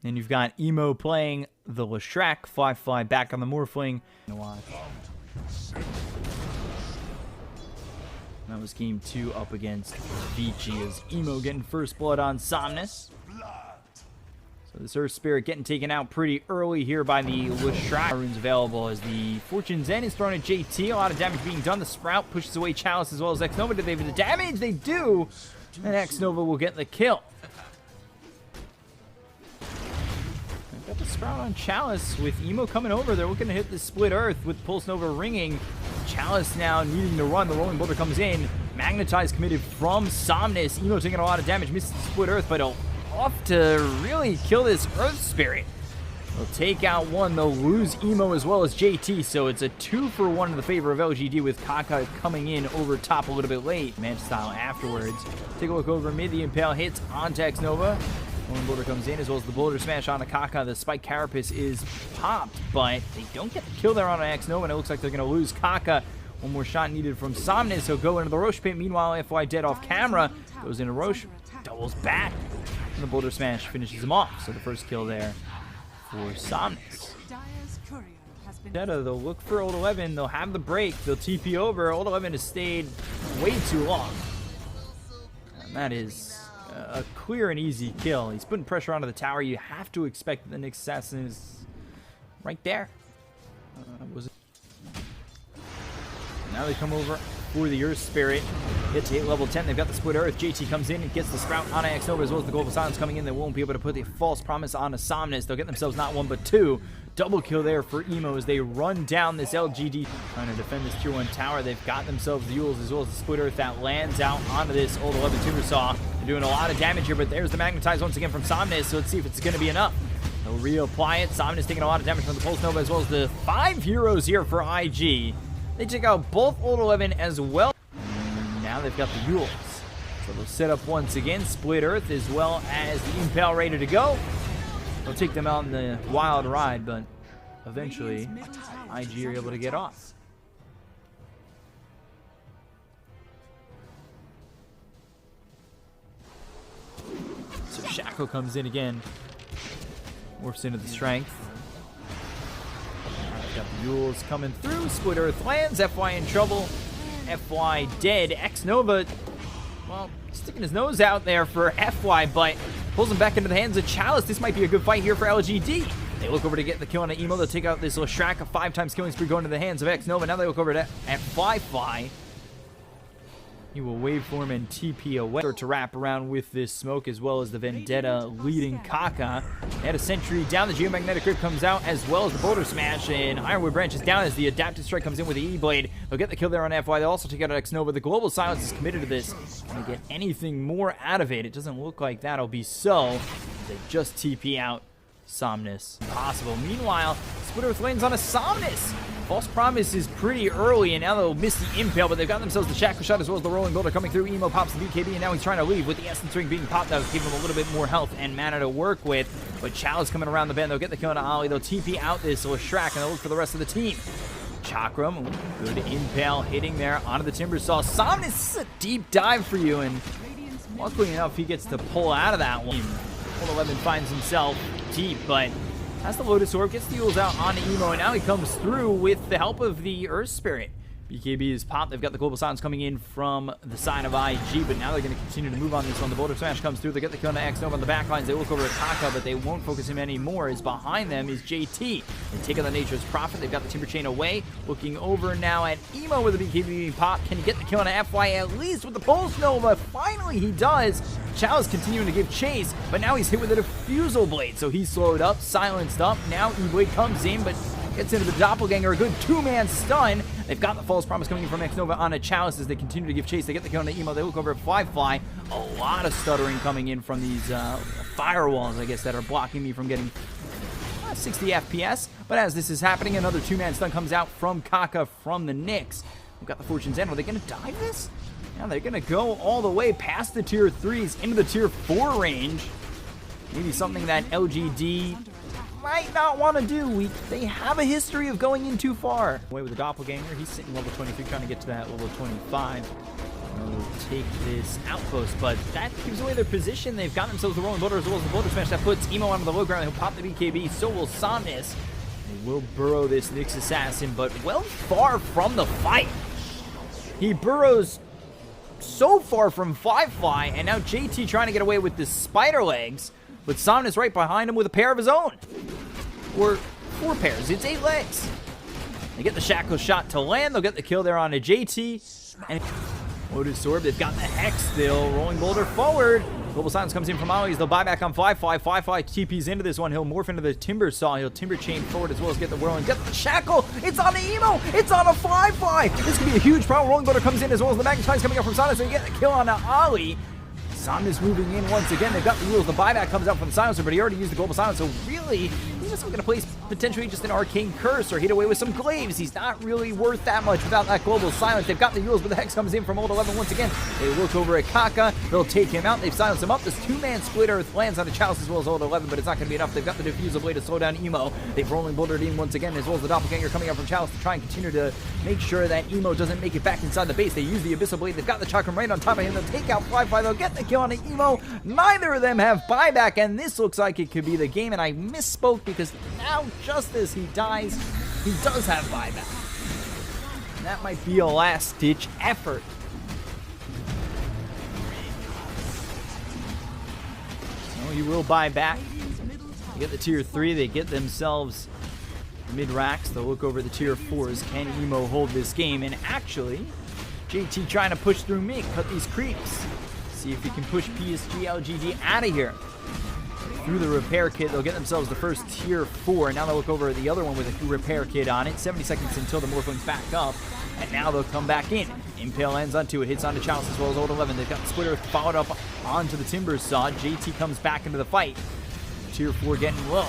And you've got Emo playing the Leshrac, 5-5 back on the Morphling. That was game 2 up against Vici as Emo getting first blood on Somnus. So this Earth Spirit getting taken out pretty early here by the Leshrac. Runes available as the Fortune's End is thrown at JT. A lot of damage being done. The Sprout pushes away Chalice as well as X-Nova. Do they have the damage? They do. And X-Nova will get the kill. They've got the Sprout on Chalice with Emo coming over. They're looking to hit the Split Earth with Pulse Nova ringing. Chalice now needing to run. The Rolling Boulder comes in. Magnetize committed from Somnus. Emo taking a lot of damage. Misses the Split Earth, but off to really kill this Earth Spirit. They'll take out one. They'll lose Emo as well as JT. So it's a 2-for-1 in the favor of LGD with Kaka coming in over top a little bit late. Manch style afterwards. Take a look over mid. The Impale hits onto X-Nova. Rolling Boulder comes in as well as the Boulder Smash on Kaka. The Spike Carapace is popped, but they don't get the kill there on X-Nova, and it looks like they're going to lose Kaka. One more shot needed from Somnus. He'll go into the Roche pit. Meanwhile, FY dead off camera. Goes into Roche. Doubles back. And the Boulder Smash finishes him off. So the first kill there for Somnus. Deta, they'll look for Old 11. They'll have the break. They'll TP over. Old 11 has stayed way too long. And that is a clear and easy kill. He's putting pressure onto the tower. You have to expect that the next assassin is right there. Now they come over for the Earth Spirit. Hit to hit level 10. They've got the Split Earth. JT comes in and gets the Sprout on X-Nova as well as the Global Silence coming in. They won't be able to put the False Promise on Somnus. They'll get themselves not one but two. Double kill there for Emo as they run down this LGD. Trying to defend this tier 1 tower. They've got themselves the Yules as well as the Split Earth that lands out onto this Old 11 Timbersaw. They're doing a lot of damage here, but there's the Magnetize once again from Somnus. So let's see if it's going to be enough. They'll reapply it. Somnus taking a lot of damage from the Pulse Nova as well as the 5 heroes here for IG. They take out both Old 11 as well. And now they've got the Yules. So they'll set up once again. Split Earth as well as the Impale ready to go. They'll take them out in the wild ride, but eventually IG are able to get off. So Shackle comes in again. Morphs into the Strength. Got the Yules coming through. Split Earth lands. FY in trouble. FY dead. X-Nova, well, sticking his nose out there for FY, but pulls him back into the hands of Chalice. This might be a good fight here for LGD. They look over to get the kill on Emo. They'll take out this Leshrac, a 5-times killing spree going to the hands of X-Nova. Now they look over to FY. He will waveform and TP away to wrap around with this smoke as well as the Vendetta leading Kaka. They had a sentry down. The Geomagnetic Grip comes out as well as the Boulder Smash, and Ironwood branches down as the Adaptive Strike comes in with the E-Blade. They'll get the kill there on FY. They'll also take out X-Nova. The Global Silence is committed to this. Can they get anything more out of it? It doesn't look like that'll be so. They just TP out Somnus. Impossible. Meanwhile, Split Earth lands on a Somnus. False Promise is pretty early, and now they'll miss the Impale, but they've got themselves the Shackle Shot as well as the Rolling Boulder coming through. Emo pops the BKB, and now he's trying to leave with the Essence Ring being popped. That would give him a little bit more health and mana to work with, but Chalice coming around the bend. They'll get the kill on Ollie. They'll TP out this Leshrac, and they'll look for the rest of the team. Chakram, good Impale hitting there onto the Timbersaw. Somnus, this is a deep dive for you, and luckily enough, he gets to pull out of that one. Old 11 finds himself deep, but has the Lotus Orb, gets the Yules out on Emo, and now he comes through with the help of the Earth Spirit. BKB is popped. They've got the Global Silence coming in from the side of IG, but now they're going to continue to move on this one. The Boulder Smash comes through. They get the kill on X-Nova on the back lines. They look over at Kaka, but they won't focus him anymore, as behind them is JT. They take on the Nature's Prophet. They've got the Timber Chain away. Looking over now at Emo with the BKB being popped. Can he get the kill on FY at least with the Pulse Nova? Finally he does. Chalice continuing to give chase, but now he's hit with a Diffusal Blade, so he's slowed up, silenced up. Now E-Blade comes in, but gets into the Doppelganger, a good 2-man stun. They've got the False Promise coming in from X-Nova on a Chalice as they continue to give chase. They get the kill on the Emo. They look over at Fly. A lot of stuttering coming in from these firewalls, I guess, that are blocking me from getting 60 FPS. But as this is happening, another 2-man stun comes out from Kaka from the Nyx. We've got the Fortune's End. Are they going to dive this? Yeah, they're going to go all the way past the tier 3s into the tier 4 range. Maybe something that LGD might not want to do. They have a history of going in too far. Away with the Doppelganger. He's sitting level 23, trying to get to that level 25. They'll take this outpost, but that gives away their position. They've got themselves the rolling boulder as well as the boulder smash. That puts Emo onto the low ground. He'll pop the BKB. So will Somnus. They will burrow this Nyx Assassin, but well far from the fight. He burrows so far from Firefly, and now JT trying to get away with the spider legs, but Somnus right behind him with a pair of his own. Or 4 pairs. It's 8 legs. They get the shackle shot to land. They'll get the kill there on a JT. And Lotus Orb, they've got the Hex still. Rolling Boulder forward. Global Silence comes in from Ollie's. They'll buy back on Firefly. Firefly TP's into this one. He'll morph into the Timber Saw. He'll Timber Chain forward as well as get the whirl and get the shackle. It's on the Emo. It's on a Firefly. This could be a huge problem. Rolling Boulder comes in as well as the Magnetize coming up from Silencer. And get the kill on Ollie. Somnus moving in once again. They've got the wheels. The buyback comes out from Silencer, but he already used the Global Silence. So really, he's just going to place potentially just an Arcane Curse or hit away with some Glaives. He's not really worth that much without that Global Silence. They've got the Yules, but the Hex comes in from Old 11 once again. They look over at Kaka. They'll take him out. They've silenced him up. This 2-man splitter lands on the Chalice as well as Old 11, but it's not going to be enough. They've got the Diffusal Blade to slow down Emo. They've rolling bouldered in once again, as well as the Doppelganger coming out from Chalice to try and continue to make sure that Emo doesn't make it back inside the base. They use the Abyssal Blade. They've got the Chakram right on top of him. They'll take out Firefly. They'll get the kill on the Emo. Neither of them have buyback, and this looks like it could be the game, and I misspoke because now just as he dies, he does have buyback. And that might be a last-ditch effort. So he will buy back. They get the tier 3. They get themselves mid-racks. They'll look over the tier 4s. Can Emo hold this game? And actually, JT trying to push through mid, cut these creeps. See if he can push PSG.LGD out of here. Through the repair kit, they'll get themselves the first tier 4. Now they'll look over at the other one with a repair kit on it. 70 seconds until the Morphling's back up. And now they'll come back in. Impale lands onto it, hits onto Chalice as well as Old 11. They've got the Splitter followed up onto the Timber Saw. JT comes back into the fight. Tier 4 getting low.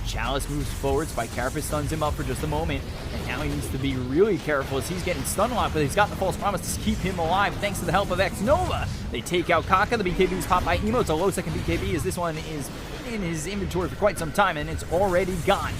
Chalice moves forward. Spike Carapace stuns him up for just a moment. And now he needs to be really careful as he's getting stun locked, but he's got the False Promise to keep him alive thanks to the help of X-Nova. They take out Kaka. The BKB is popped by Emo. It's a low second BKB as this one is in his inventory for quite some time, and it's already gone.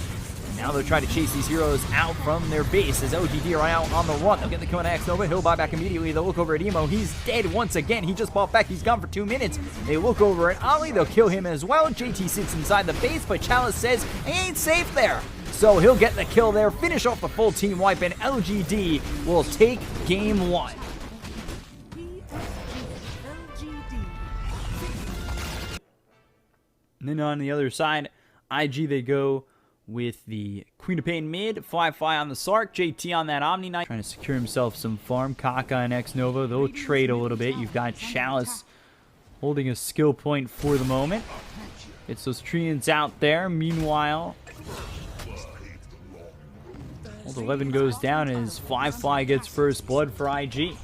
And now they'll try to chase these heroes out from their base as LGD are out on the run. They'll get the kill on X-Nova. He'll buy back immediately. They'll look over at Emo. He's dead once again. He just bought back. He's gone for 2 minutes. They look over at Ollie. They'll kill him as well. JT sits inside the base, but Chalice says he ain't safe there. So he'll get the kill there, finish off the full team wipe, and LGD will take game 1. And then on the other side, IG, they go with the Queen of Pain mid, Firefly on the Sark, JT on that Omni Knight, trying to secure himself some farm. Kaka and X-Nova, they'll trade a little bit. You've got Chalice holding a skill point for the moment. It's those Treants out there. Meanwhile, Old 11 goes down as Firefly gets first blood for IG.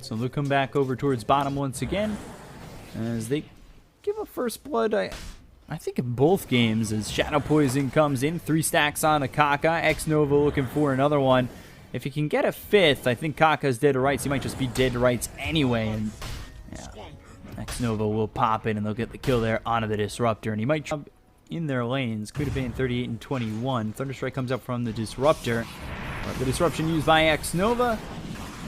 So they'll come back over towards bottom once again as they give a first blood, I think, in both games as Shadow Poison comes in. 3 stacks on a Kaka. X-Nova looking for another one. If he can get a 5th, I think Kaka's dead to rights. He might just be dead to rights anyway. And yeah, X-Nova will pop in and they'll get the kill there onto the Disruptor. And he might jump in their lanes. Queen of Pain 38 and 21. Thunderstrike comes up from the Disruptor. But the disruption used by X-Nova.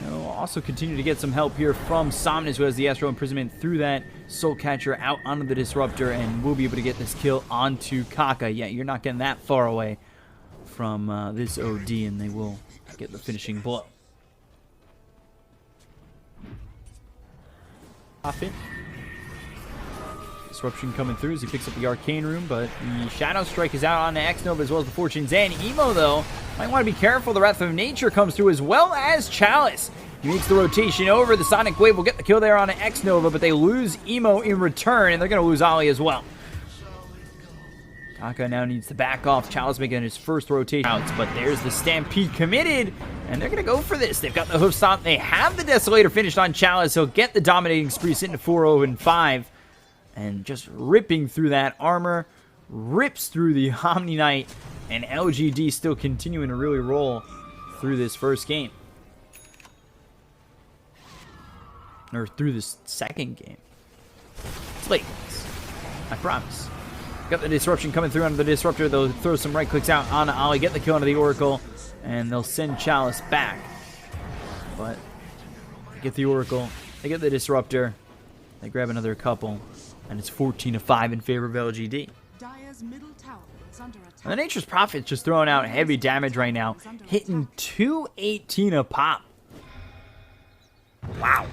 We'll also continue to get some help here from Somnus, who has the Astral Imprisonment through that Soul Catcher out onto the Disruptor, and we'll be able to get this kill onto Kaka. Yeah, you're not getting that far away from this OD, and they will get the finishing blow. Disruption coming through as he picks up the Arcane Room, but the Shadow Strike is out on the X-Nova as well as the Fortune's End. Emo, though, might want to be careful. The Wrath of Nature comes through as well as Chalice. He makes the rotation over. The Sonic Wave will get the kill there on an X-Nova, but they lose Emo in return, and they're going to lose Ollie as well. Kaka now needs to back off. Chalice making his first rotation out, but there's the Stampede committed, and they're going to go for this. They've got the Hoof Stomp. They have the Desolator finished on Chalice. He'll get the Dominating Spree sitting at 4-0 and 5. And just ripping through that armor, rips through the Omni Knight, and LGD still continuing to really roll through this first game. Or through this second game. It's late. I promise. Got the disruption coming through onto the disruptor. They'll throw some right clicks out on Ollie, get the kill onto the Oracle, and they'll send Chalice back. But they get the Oracle, they get the disruptor, they grab another couple, and it's 14-5 in favor of LGD. And the Nature's Prophet's just throwing out heavy damage right now, hitting 218 a pop. Wow.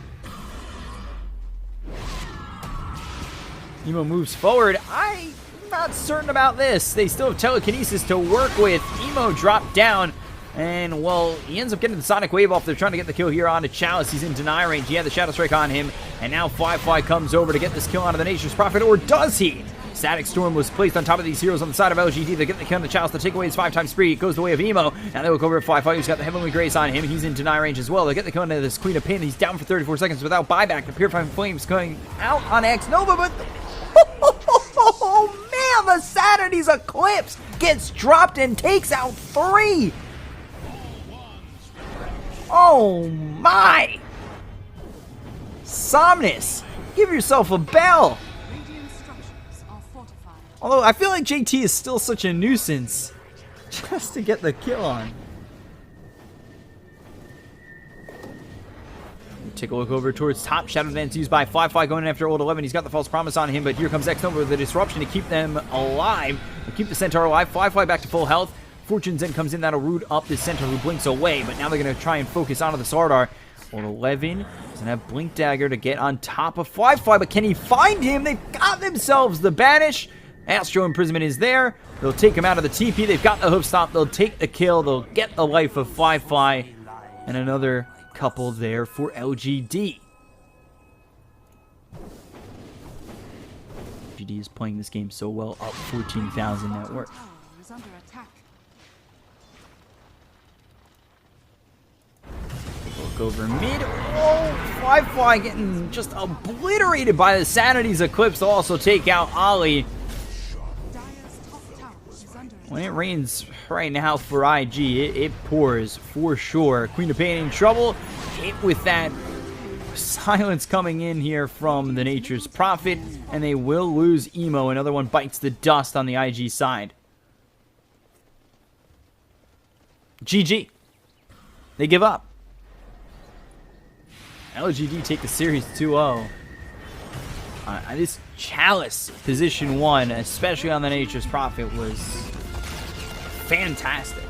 Emo moves forward. I'm not certain about this. They still have telekinesis to work with. Emo dropped down. And, well, he ends up getting the Sonic Wave off. They're trying to get the kill here onto Chalice. He's in deny range. He had the Shadow Strike on him. And now Firefly comes over to get this kill onto the Nature's Prophet. Or does he? Static Storm was placed on top of these heroes on the side of LGD. They get the kill on the Chalice to take away his 5-time spree. It goes the way of Emo. Now they look over at Firefly, who's got the Heavenly Grace on him. He's in deny range as well. They get the kill into this Queen of Pain. He's down for 34 seconds without buyback. The Purifying Flames going out on X-Nova, but... Oh, man, the Saturday's Eclipse gets dropped and takes out 3. Oh, my. Somnus, give yourself a bell. Although, I feel like JT is still such a nuisance just to get the kill on. Take a look over towards top. Shadow Dance used by Firefly going after Old 11. He's got the False Promise on him, but here comes X-Nova with the disruption to keep them alive. We'll keep the Centaur alive. Firefly back to full health. Fortune's End comes in. That'll root up the Centaur who blinks away, but now they're going to try and focus onto the Sardar. Old 11 doesn't have Blink Dagger to get on top of Firefly, but can he find him? They've got themselves the Banish. Astro Imprisonment is there. They'll take him out of the TP. They've got the Hoof Stop. They'll take the kill. They'll get the life of Firefly. And another couple there for LGD. LGD is playing this game so well. Up 14,000 net worth. Look over mid. Oh, Firefly getting just obliterated by the Sanity's Eclipse. They'll also take out Ollie. When it rains right now for IG, it pours for sure. Queen of Pain in trouble. Hit with that silence coming in here from the Nature's Prophet. And they will lose Emo. Another one bites the dust on the IG side. GG. They give up. LGD take the series 2-0. This Chalice position 1, especially on the Nature's Prophet, was fantastic.